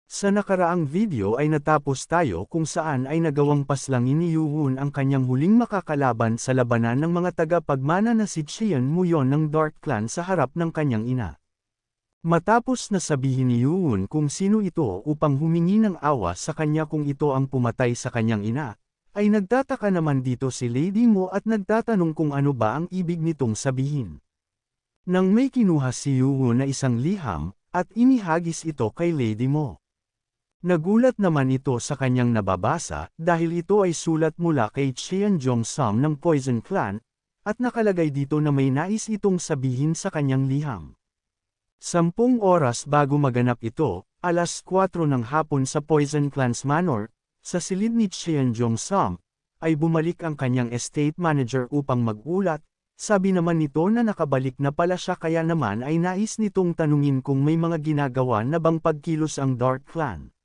Sa nakaraang video ay natapos tayo kung saan ay nagawang paslangin ni Yoo-won ang kanyang huling makakalaban sa labanan ng mga tagapagmana na si Cheon Moo-yeon ng Dark Clan sa harap ng kanyang ina. Matapos na sabihin ni Yoo-won kung sino ito upang humingi ng awa sa kanya kung ito ang pumatay sa kanyang ina, ay nagtataka naman dito si Lady Mo at nagtatanong kung ano ba ang ibig nitong sabihin. Nang may kinuha si Yoo-won na isang liham, at inihagis ito kay Lady Mo. Nagulat naman ito sa kanyang nababasa dahil ito ay sulat mula kay Cheon Jong-sam ng Poison Clan, at nakalagay dito na may nais itong sabihin sa kanyang liham. 10 oras bago maganap ito, alas 4 ng hapon sa Poison Clan's Manor, sa silid ni Cheon Jong-sam, ay bumalik ang kanyang estate manager upang magulat. Sabi naman nito na nakabalik na pala siya kaya naman ay nais nitong tanungin kung may mga ginagawa na bang pagkilos ang Dark Clan.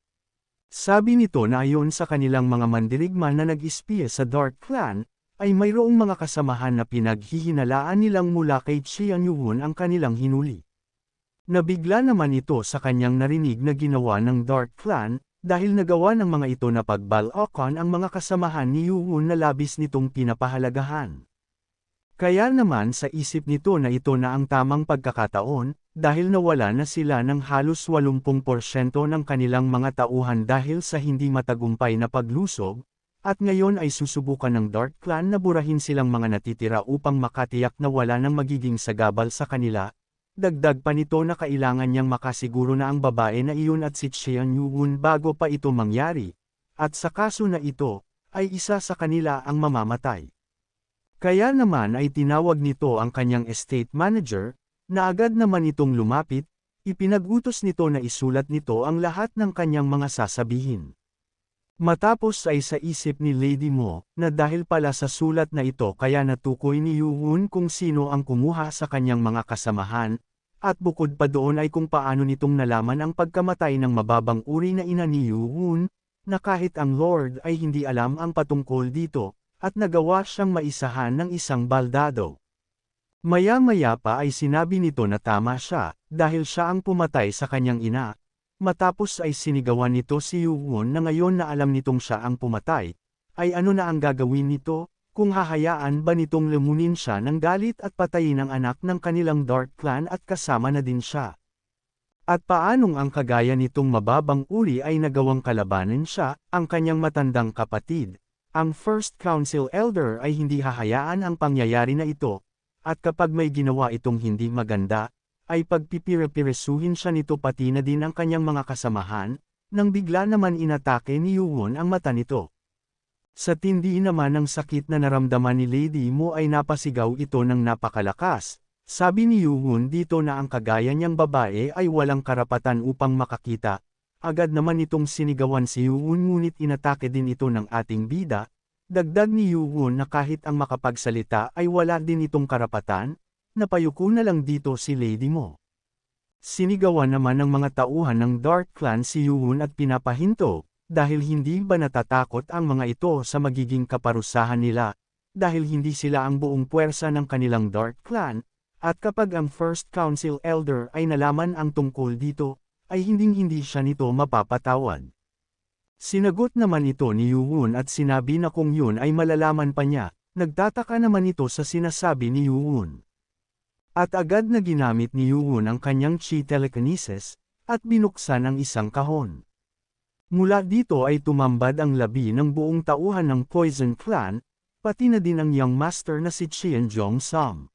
Sabi nito na ayon sa kanilang mga mandirigma na nag-espiya sa Dark Clan, ay mayroong mga kasamahan na pinaghihinalaan nilang mula kay Cheon Yoo-won ang kanilang hinuli. Nabigla naman ito sa kanyang narinig na ginawa ng Dark Clan, dahil nagawa ng mga ito na pagbal-okon ang mga kasamahan ni Yoo-won na labis nitong pinapahalagahan. Kaya naman sa isip nito na ito na ang tamang pagkakataon, dahil nawala na sila ng halos 80% ng kanilang mga tauhan dahil sa hindi matagumpay na paglusob, at ngayon ay susubukan ng Dark Clan na burahin silang mga natitira upang makatiyak na wala nang magiging sagabal sa kanila. Dagdag pa nito na kailangan niyang makasiguro na ang babae na iyon at si Cheon Yoo-won bago pa ito mangyari, at sa kaso na ito, ay isa sa kanila ang mamamatay. Kaya naman ay tinawag nito ang kanyang estate manager, na agad naman itong lumapit, ipinag-utos nito na isulat nito ang lahat ng kanyang mga sasabihin. Matapos ay sa isip ni Lady Mo, na dahil pala sa sulat na ito kaya natukoy ni Yoo-won kung sino ang kumuha sa kanyang mga kasamahan, at bukod pa doon ay kung paano nitong nalaman ang pagkamatay ng mababang uri na ina ni Yoo-won, na kahit ang Lord ay hindi alam ang patungkol dito, at nagawa siyang maisahan ng isang baldado. Maya-maya pa ay sinabi nito na tama siya, dahil siya ang pumatay sa kanyang ina. Matapos ay sinigawan nito si Yoo-won na ngayon na alam nitong siya ang pumatay, ay ano na ang gagawin nito, kung hahayaan ba nitong lumunin siya ng galit at patayin ang anak ng kanilang Dark Clan at kasama na din siya. At paanong ang kagaya nitong mababang uri ay nagawang kalabanin siya, ang kanyang matandang kapatid. Ang First Council Elder ay hindi hahayaan ang pangyayari na ito. At kapag may ginawa itong hindi maganda, ay pagpipire-piresuhin siya nito pati na din ang kanyang mga kasamahan, nang bigla naman inatake ni Yoo-won ang mata nito. Sa tindi naman ng sakit na naramdaman ni Lady Mo ay napasigaw ito ng napakalakas. Sabi ni Yoo-won dito na ang kagaya niyang babae ay walang karapatan upang makakita. Agad naman itong sinigawan si Yoo-won ngunit inatake din ito ng ating bida. Dagdag ni Yoo-won na kahit ang makapagsalita ay wala din itong karapatan, napayuko na lang dito si Lady Mo. Sinigawan naman ng mga tauhan ng Dark Clan si Yoo-won at pinapahinto, dahil hindi ba natatakot ang mga ito sa magiging kaparusahan nila, dahil hindi sila ang buong puwersa ng kanilang Dark Clan, at kapag ang First Council Elder ay nalaman ang tungkol dito, ay hinding-hindi siya nito mapapatawad. Sinagot naman ito ni Yoo-won at sinabi na kung yun ay malalaman pa niya, nagtataka naman ito sa sinasabi ni Yoo-won. At agad na ginamit ni Yoo-won ang kanyang chi telekinesis, at binuksan ang isang kahon. Mula dito ay tumambad ang labi ng buong tauhan ng Poison Clan, pati na din ang young master na si Cheon Jong-sam.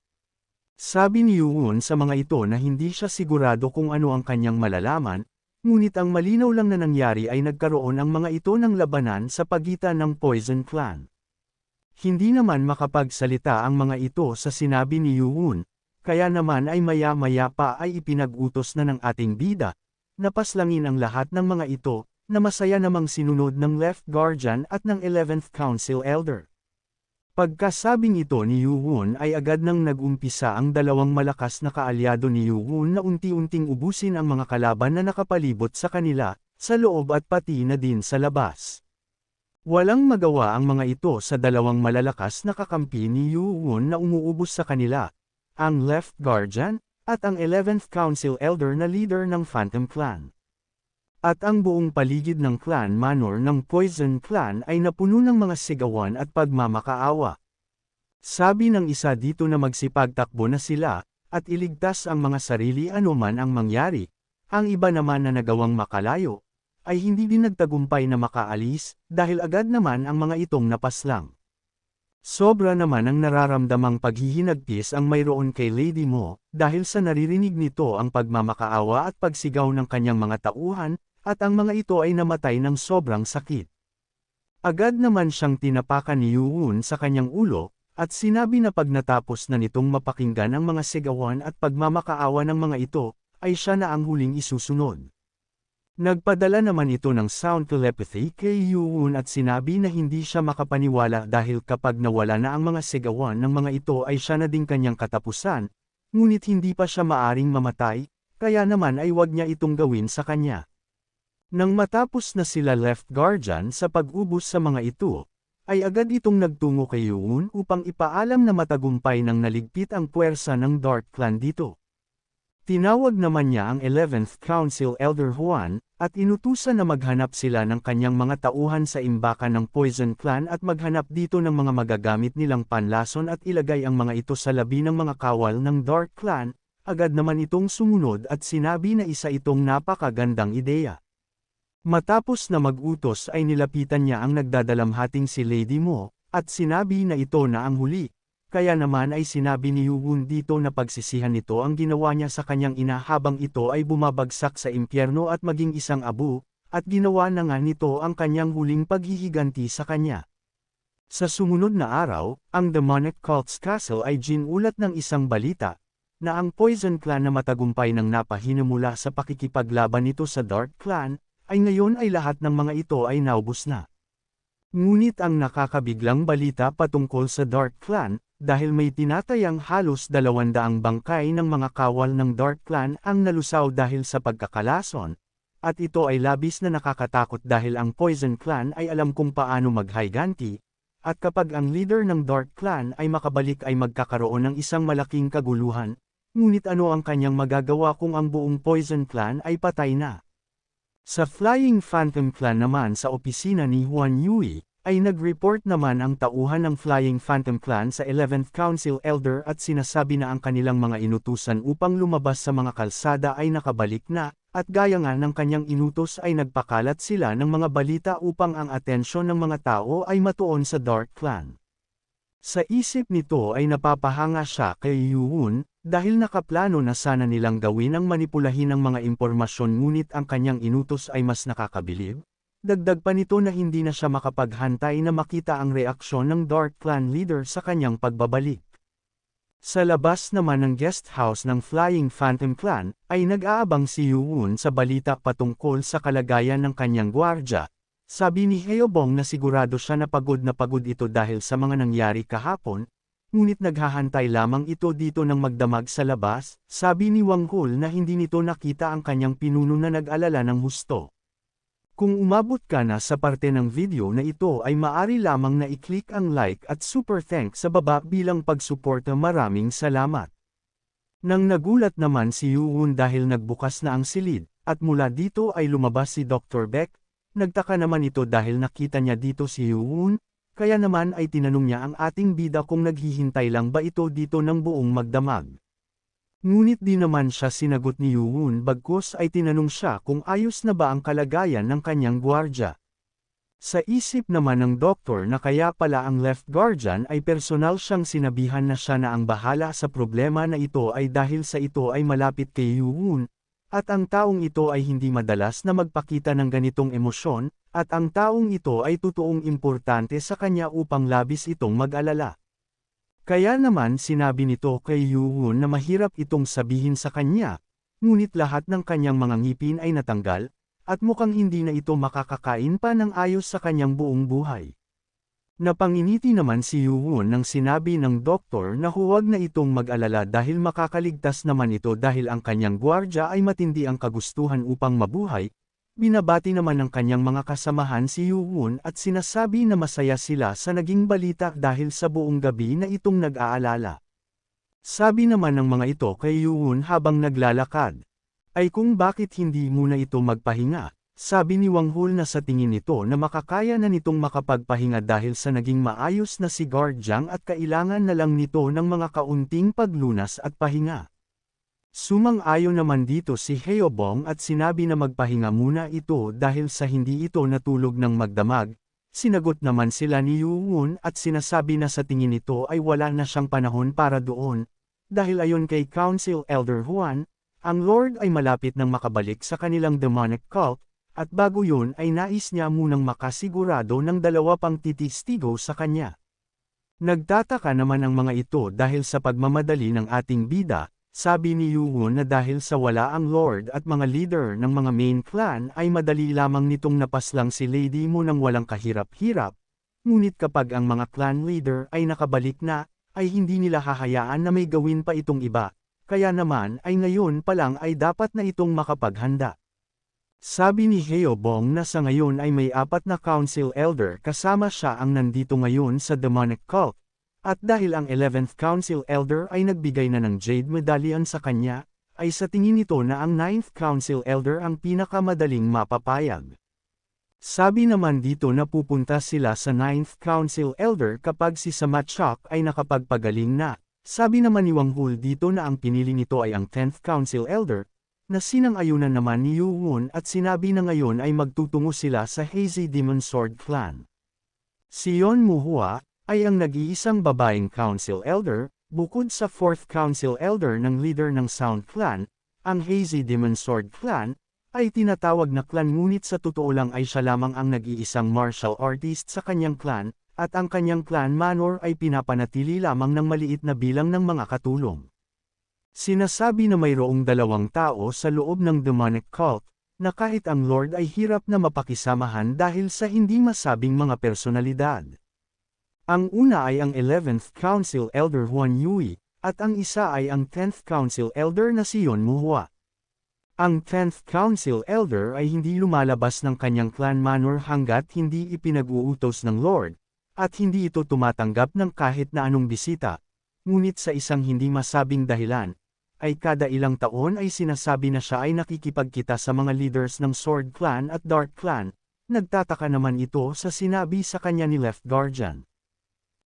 Sabi ni Yoo-won sa mga ito na hindi siya sigurado kung ano ang kanyang malalaman, ngunit ang malinaw lang na nangyari ay nagkaroon ang mga ito ng labanan sa pagitan ng Poison Clan. Hindi naman makapagsalita ang mga ito sa sinabi ni Yoo-won, kaya naman ay maya-maya pa ay ipinag-utos na ng ating bida, na paslangin ang lahat ng mga ito, na masaya namang sinunod ng Left Guardian at ng 11th Council Elder. Pagkasabing ito ni Yoo-won ay agad nang nag-umpisa ang dalawang malakas na kaalyado ni Yoo-won na unti-unting ubusin ang mga kalaban na nakapalibot sa kanila, sa loob at pati na din sa labas. Walang magawa ang mga ito sa dalawang malalakas na kakampi ni Yoo-won na umuubos sa kanila, ang Left Guardian, at ang 11th Council Elder na leader ng Phantom Clan. At ang buong paligid ng clan manor ng Poison Clan ay napuno ng mga sigawan at pagmamakaawa. Sabi ng isa dito na magsipagtakbo na sila, at iligtas ang mga sarili anuman ang mangyari. Ang iba naman na nagawang makalayo, ay hindi din nagtagumpay na makaalis, dahil agad naman ang mga itong napaslang. Sobra naman ang nararamdamang paghihinagpis ang mayroon kay Lady Mo, dahil sa naririnig nito ang pagmamakaawa at pagsigaw ng kanyang mga tauhan, at ang mga ito ay namatay ng sobrang sakit. Agad naman siyang tinapakan ni Yuun sa kanyang ulo, at sinabi na pag natapos na nitong mapakinggan ang mga sigawan at pagmamakaawa ng mga ito, ay siya na ang huling isusunod. Nagpadala naman ito ng sound telepathy kay Yuun at sinabi na hindi siya makapaniwala dahil kapag nawala na ang mga sigawan ng mga ito ay siya na din kanyang katapusan, ngunit hindi pa siya maaring mamatay, kaya naman ay wag niya itong gawin sa kanya. Nang matapos na sila left guardian sa pag-ubos sa mga ito, ay agad itong nagtungo kay Yuun upang ipaalam na matagumpay nang naligpit ang puwersa ng Dark Clan dito. Tinawag naman niya ang 11th Council Elder Juan, at inutusan na maghanap sila ng kanyang mga tauhan sa imbakan ng Poison Clan at maghanap dito ng mga magagamit nilang panlason at ilagay ang mga ito sa labi ng mga kawal ng Dark Clan. Agad naman itong sumunod at sinabi na isa itong napakagandang ideya. Matapos na mag-utos ay nilapitan niya ang nagdadalamhating si Lady Mo, at sinabi na ito na ang huli. Kaya naman ay sinabi ni Yuun dito na pagsisihan nito ang ginawa niya sa kanyang ina habang ito ay bumabagsak sa impyerno at maging isang abu, at ginawa na nga nito ang kanyang huling paghihiganti sa kanya. Sa sumunod na araw, ang Demonic Cult's Castle ay ginulat ng isang balita, na ang Poison Clan na matagumpay ng napahinamula sa pakikipaglaban nito sa Dark Clan, ay ngayon ay lahat ng mga ito ay naubos na. Ngunit ang nakakabiglang balita patungkol sa Dark Clan, dahil may tinatayang halos 200 bangkay ng mga kawal ng Dark Clan ang nalusaw dahil sa pagkakalason, at ito ay labis na nakakatakot dahil ang Poison Clan ay alam kung paano maghiganti, at kapag ang leader ng Dark Clan ay makabalik ay magkakaroon ng isang malaking kaguluhan, ngunit ano ang kanyang magagawa kung ang buong Poison Clan ay patay na? Sa Flying Phantom Clan naman sa opisina ni Huan Yui, ay nag-report naman ang tauhan ng Flying Phantom Clan sa 11th Council Elder at sinasabi na ang kanilang mga inutusan upang lumabas sa mga kalsada ay nakabalik na, at gaya nga ng kanyang inutos ay nagpakalat sila ng mga balita upang ang atensyon ng mga tao ay matuon sa Dark Clan. Sa isip nito ay napapahanga siya kay Yuun, dahil nakaplano na sana nilang gawin ang manipulahin ng mga impormasyon ngunit ang kanyang inutos ay mas nakakabilib. Dagdag pa nito na hindi na siya makapaghantay na makita ang reaksyon ng Dark Clan leader sa kanyang pagbabalik. Sa labas naman ng guest house ng Flying Phantom Clan, ay nag-aabang si Yuun sa balita patungkol sa kalagayan ng kanyang gwardya. Sabi ni Heobong na sigurado siya na pagod ito dahil sa mga nangyari kahapon, ngunit naghahantay lamang ito dito ng magdamag sa labas. Sabi ni Wang Hul na hindi nito nakita ang kanyang pinuno na nag-alala ng husto. Kung umabot ka na sa parte ng video na ito ay maaari lamang na i-click ang like at super thanks sa baba bilang pagsuporta. Maraming salamat. Nang nagulat naman si Yuun dahil nagbukas na ang silid, at mula dito ay lumabas si Dr. Beck, nagtaka naman ito dahil nakita niya dito si Yuun, kaya naman ay tinanong niya ang ating bida kung naghihintay lang ba ito dito ng buong magdamag. Ngunit di naman siya sinagot ni Yuun bagkus ay tinanong siya kung ayos na ba ang kalagayan ng kanyang gwardya. Sa isip naman ng doktor na kaya pala ang left guardian ay personal siyang sinabihan na siya na ang bahala sa problema na ito ay dahil sa ito ay malapit kay Yuun, at ang taong ito ay hindi madalas na magpakita ng ganitong emosyon, at ang taong ito ay totoong importante sa kanya upang labis itong mag-alala. Kaya naman sinabi nito kay Yuun na mahirap itong sabihin sa kanya, ngunit lahat ng kanyang mga ngipin ay natanggal, at mukhang hindi na ito makakakain pa ng ayos sa kanyang buong buhay. Napanginiti naman si Yuun nang sinabi ng doktor na huwag na itong mag-alala dahil makakaligtas naman ito dahil ang kanyang gwardya ay matindi ang kagustuhan upang mabuhay. Binabati naman ng kanyang mga kasamahan si Yuun at sinasabi na masaya sila sa naging balita dahil sa buong gabi na itong nag-aalala. Sabi naman ng mga ito kay Yuun habang naglalakad, ay kung bakit hindi muna ito magpahinga. Sabi ni Wang Hul na sa tingin nito na makakaya na nitong makapagpahinga dahil sa naging maayos na si Guardiang at kailangan na lang nito ng mga kaunting paglunas at pahinga. Sumang-ayon naman dito si Heobong at sinabi na magpahinga muna ito dahil sa hindi ito natulog ng magdamag. Sinagot naman sila ni Yuwon at sinasabi na sa tingin nito ay wala na siyang panahon para doon, dahil ayon kay Council Elder Huan, ang Lord ay malapit nang makabalik sa kanilang demonic cult, at bago yun ay nais niya munang makasigurado ng dalawa pang titistigo sa kanya. Nagtataka naman ang mga ito dahil sa pagmamadali ng ating bida, sabi ni Yuwon na dahil sa wala ang Lord at mga leader ng mga main clan ay madali lamang nitong napaslang si Lady Mo nang walang kahirap-hirap, ngunit kapag ang mga clan leader ay nakabalik na, ay hindi nila hahayaan na may gawin pa itong iba, kaya naman ay ngayon pa lang ay dapat na itong makapaghanda. Sabi ni Heobong na sa ngayon ay may 4 na council elder kasama siya ang nandito ngayon sa demonic cult, at dahil ang 11th council elder ay nagbigay na ng Jade Medallion sa kanya, ay sa tingin nito na ang 9th council elder ang pinakamadaling mapapayag. Sabi naman dito na pupunta sila sa 9th council elder kapag si Samachok ay nakapagpagaling na. Sabi naman ni Wang Hul dito na ang pinili nito ay ang 10th council elder, na sinang-ayunan naman ni Yuwon at sinabi na ngayon ay magtutungo sila sa Hazy Demon Sword Clan. Si Yeon Muhua ay ang nag-iisang babaeng council elder, bukod sa 4th council elder ng leader ng Sound Clan, ang Hazy Demon Sword Clan, ay tinatawag na clan ngunit sa totoo lang ay siya lamang ang nag-iisang martial artist sa kanyang clan, at ang kanyang clan manor ay pinapanatili lamang ng maliit na bilang ng mga katulong. Sinasabi na mayroong 2 tao sa loob ng demonic cult, na kahit ang Lord ay hirap na mapakisamahan dahil sa hindi masabing mga personalidad. Ang una ay ang 11th Council Elder Huan Yui, at ang isa ay ang 10th Council Elder na si Yeon Muhua. Ang 10th Council Elder ay hindi lumalabas ng kanyang clan manor hanggat hindi ipinag-uutos ng Lord, at hindi ito tumatanggap ng kahit na anong bisita, ngunit sa isang hindi masabing dahilan, ay kada ilang taon ay sinasabi na siya ay nakikipagkita sa mga leaders ng Sword Clan at Dark Clan, nagtataka naman ito sa sinabi sa kanya ni Left Guardian.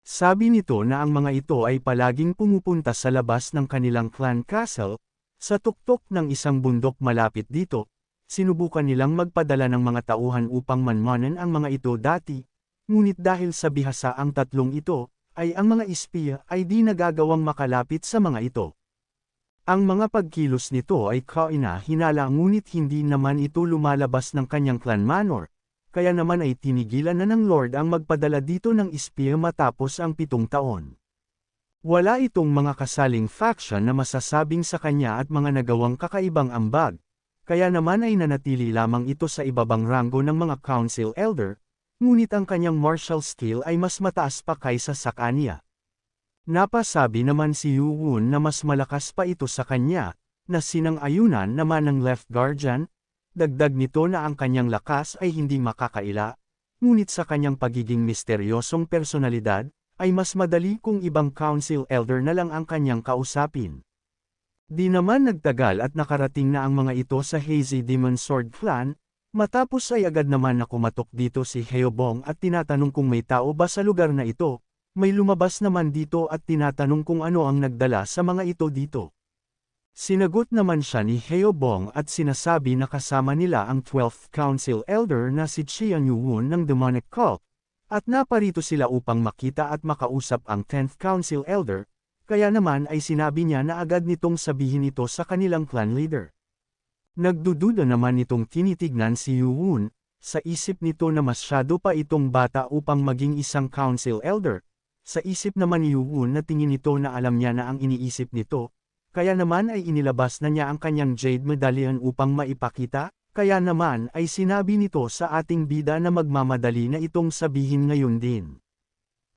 Sabi nito na ang mga ito ay palaging pumupunta sa labas ng kanilang clan castle, sa tuktok ng isang bundok malapit dito, sinubukan nilang magpadala ng mga tauhan upang manmanan ang mga ito dati, ngunit dahil sa bihasa ang tatlong ito, ay ang mga espiya ay di nagagawang makalapit sa mga ito. Ang mga pagkilos nito ay kaina-hinala ngunit hindi naman ito lumalabas ng kanyang clan manor, kaya naman ay tinigilan na ng Lord ang magpadala dito ng espiya matapos ang 7 taon. Wala itong mga kasaling faction na masasabing sa kanya at mga nagawang kakaibang ambag, kaya naman ay nanatili lamang ito sa ibabang ranggo ng mga council elder, ngunit ang kanyang martial skill ay mas mataas pa kaysa sa kanya. Napasabi naman si Yuwon na mas malakas pa ito sa kanya, na sinang-ayunan naman ng Left Guardian, dagdag nito na ang kanyang lakas ay hindi makakaila, ngunit sa kanyang pagiging misteryosong personalidad, ay mas madali kung ibang council elder na lang ang kanyang kausapin. Di naman nagtagal at nakarating na ang mga ito sa Hazy Demon Sword Clan, matapos ay agad naman na kumatok dito si Heobong at tinatanong kung may tao ba sa lugar na ito. May lumabas naman dito at tinatanong kung ano ang nagdala sa mga ito dito. Sinagot naman siya ni Heobong at sinasabi na kasama nila ang 12th Council Elder na si Chian Yuwon ng Demonic Cult, at naparito sila upang makita at makausap ang 10th Council Elder, kaya naman ay sinabi niya na agad nitong sabihin ito sa kanilang clan leader. Nagdududa naman nitong tinitignan si Yuwon, sa isip nito na masyado pa itong bata upang maging isang Council Elder. Sa isip naman ni Yuwon na tingin nito na alam niya na ang iniisip nito, kaya naman ay inilabas na niya ang kanyang Jade Medallion upang maipakita, kaya naman ay sinabi nito sa ating bida na magmamadali na itong sabihin ngayon din.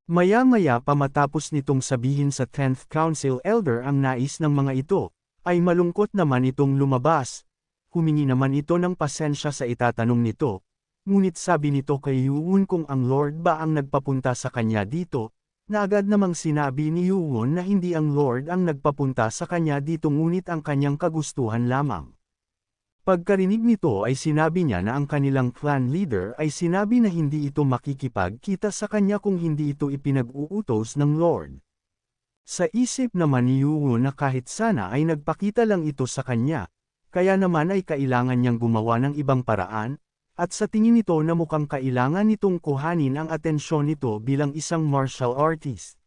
Maya-maya pa matapos nitong sabihin sa 10th Council Elder ang nais ng mga ito, ay malungkot naman itong lumabas. Humingi naman ito ng pasensya sa itatanong nito, ngunit sabi nito kay Yuwon kung ang Lord ba ang nagpapunta sa kanya dito, na agad namang sinabi ni Yuwon na hindi ang Lord ang nagpapunta sa kanya dito ngunit ang kanyang kagustuhan lamang. Pagkarinig nito ay sinabi niya na ang kanilang clan leader ay sinabi na hindi ito makikipagkita sa kanya kung hindi ito ipinag-uutos ng Lord. Sa isip naman ni Yuwon na kahit sana ay nagpakita lang ito sa kanya, kaya naman ay kailangan niyang gumawa ng ibang paraan, at sa tingin nito na mukhang kailangan nitong kuhanin ang atensyon nito bilang isang martial artist.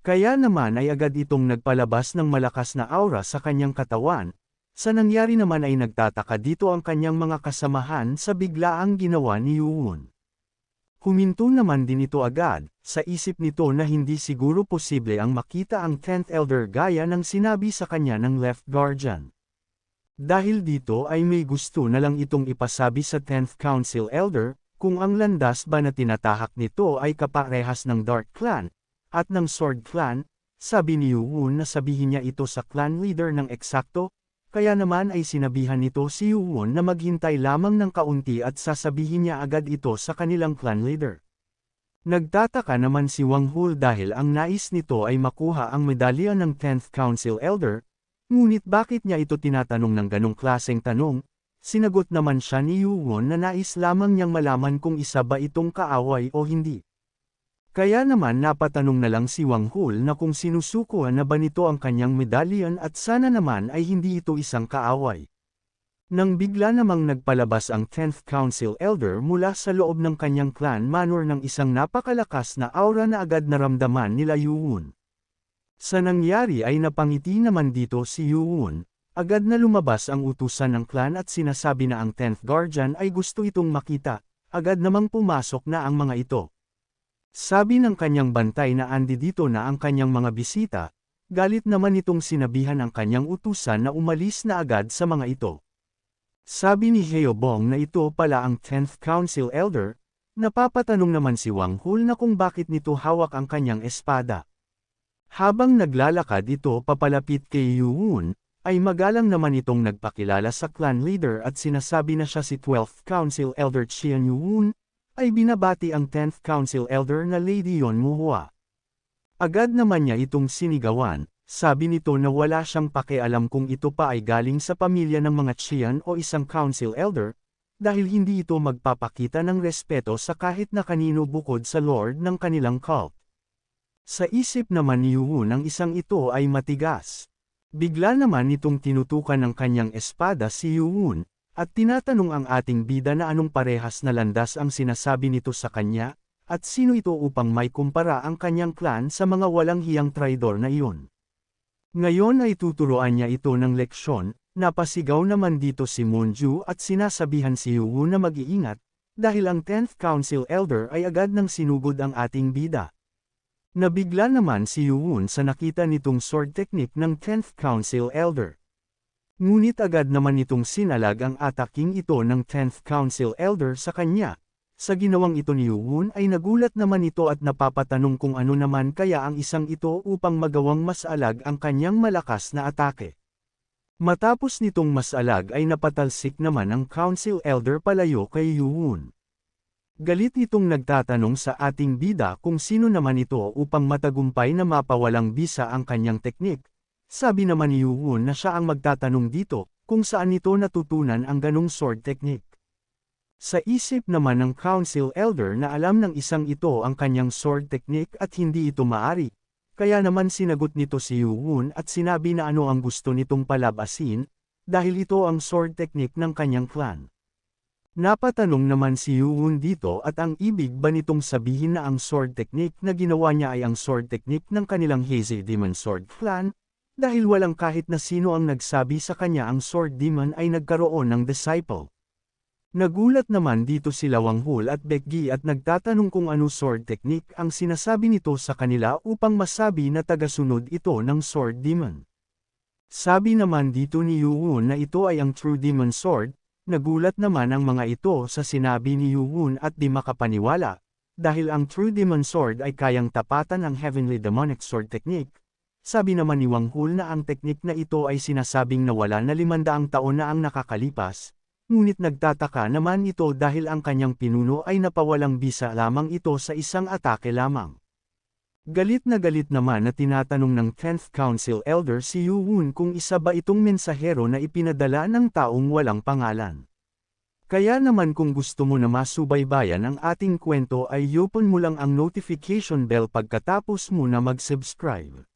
Kaya naman ay agad itong nagpalabas ng malakas na aura sa kanyang katawan. Sa nangyari naman ay nagtataka dito ang kanyang mga kasamahan sa biglaang ginawa ni Yuwon. Huminto naman din ito agad, sa isip nito na hindi siguro posible ang makita ang 10th Elder gaya ng sinabi sa kanya ng Left Guardian. Dahil dito ay may gusto na lang itong ipasabi sa 10th Council Elder, kung ang landas ba na tinatahak nito ay kaparehas ng Dark Clan, at ng Sword Clan, sabi ni Yuwon na sabihin niya ito sa clan leader ng eksakto, kaya naman ay sinabihan nito si Yuwon na maghintay lamang ng kaunti at sasabihin niya agad ito sa kanilang clan leader. Nagtataka naman si Wang Hul dahil ang nais nito ay makuha ang medalya ng 10th Council Elder, ngunit bakit niya ito tinatanong ng ganong klaseng tanong? Sinagot naman siya ni Yuwon na nais lamang niyang malaman kung isa ba itong kaaway o hindi. Kaya naman napatanong na lang si Wang Hul na kung sinusukuan na ba nito ang kanyang medalyon at sana naman ay hindi ito isang kaaway. Nang bigla namang nagpalabas ang 10th Council Elder mula sa loob ng kanyang clan manor ng isang napakalakas na aura na agad naramdaman nila Yuwon. Sa nangyari ay napangiti naman dito si Yuwon, agad na lumabas ang utusan ng clan at sinasabi na ang 10th Guardian ay gusto itong makita, agad namang pumasok na ang mga ito. Sabi ng kanyang bantay na andi dito na ang kanyang mga bisita, galit naman itong sinabihan ang kanyang utusan na umalis na agad sa mga ito. Sabi ni Heobong na ito pala ang 10th Council Elder, napapatanong naman si Wang Hul na kung bakit nito hawak ang kanyang espada. Habang naglalakad ito papalapit kay Yuwon, ay magalang naman itong nagpakilala sa clan leader at sinasabi na siya si 12th Council Elder Qian Yuwon, ay binabati ang 10th Council Elder na Lady Yon Muhua. Agad naman niya itong sinigawan, sabi nito na wala siyang pakialam kung ito pa ay galing sa pamilya ng mga Qian o isang Council Elder, dahil hindi ito magpapakita ng respeto sa kahit na kanino bukod sa Lord ng kanilang cult. Sa isip naman ni Yuwon ang isang ito ay matigas. Bigla naman itong tinutukan ng kanyang espada si Yuwon, at tinatanong ang ating bida na anong parehas na landas ang sinasabi nito sa kanya, at sino ito upang may kumpara ang kanyang clan sa mga walang hiyang traidor na iyon. Ngayon ay tuturuan niya ito ng leksyon, napasigaw naman dito si Moonju at sinasabihan si Yuwon na mag-iingat, dahil ang 10th Council Elder ay agad nang sinugod ang ating bida. Nabigla naman si Yuwon sa nakita nitong sword technique ng 10th Council Elder. Ngunit agad naman itong sinalag ang ataking ito ng 10th Council Elder sa kanya. Sa ginawang ito ni Yuwon ay nagulat naman ito at napapatanong kung ano naman kaya ang isang ito upang magawang mas alag ang kanyang malakas na atake. Matapos nitong mas alag ay napatalsik naman ang Council Elder palayo kay Yuwon. Galit itong nagtatanong sa ating bida kung sino naman ito upang matagumpay na mapawalang bisa ang kanyang teknik. Sabi naman ni Yuwon na siya ang magtatanong dito, kung saan nito natutunan ang ganong sword technique. Sa isip naman ng Council Elder na alam ng isang ito ang kanyang sword technique at hindi ito maari, kaya naman sinagot nito si Yuwon at sinabi na ano ang gusto nitong palabasin, dahil ito ang sword technique ng kanyang clan. Napatanong naman si Yuwon dito at ang ibig ba nitong sabihin na ang sword technique na ginawa niya ay ang sword technique ng kanilang Hazy Demon Sword Clan? Dahil walang kahit na sino ang nagsabi sa kanya ang Sword Demon ay nagkaroon ng disciple. Nagulat naman dito sila Wang Hul at Baekgi at nagtatanong kung ano sword technique ang sinasabi nito sa kanila upang masabi na tagasunod ito ng Sword Demon. Sabi naman dito ni Yuwon na ito ay ang True Demon Sword, nagulat naman ang mga ito sa sinabi ni Yuwon at di makapaniwala, dahil ang True Demon Sword ay kayang tapatan ang Heavenly Demonic Sword Technique. Sabi naman ni Wang Hul na ang teknik na ito ay sinasabing nawala na 500 taon na ang nakakalipas, ngunit nagtataka naman ito dahil ang kanyang pinuno ay napawalang bisa lamang ito sa isang atake lamang. Galit naman na tinatanong ng 10th Council Elder si Yu-Woon kung isa ba itong mensahero na ipinadala ng taong walang pangalan. Kaya naman kung gusto mo na masubaybayan ang ating kwento ay i-open mo lang ang notification bell pagkatapos mo na mag-subscribe.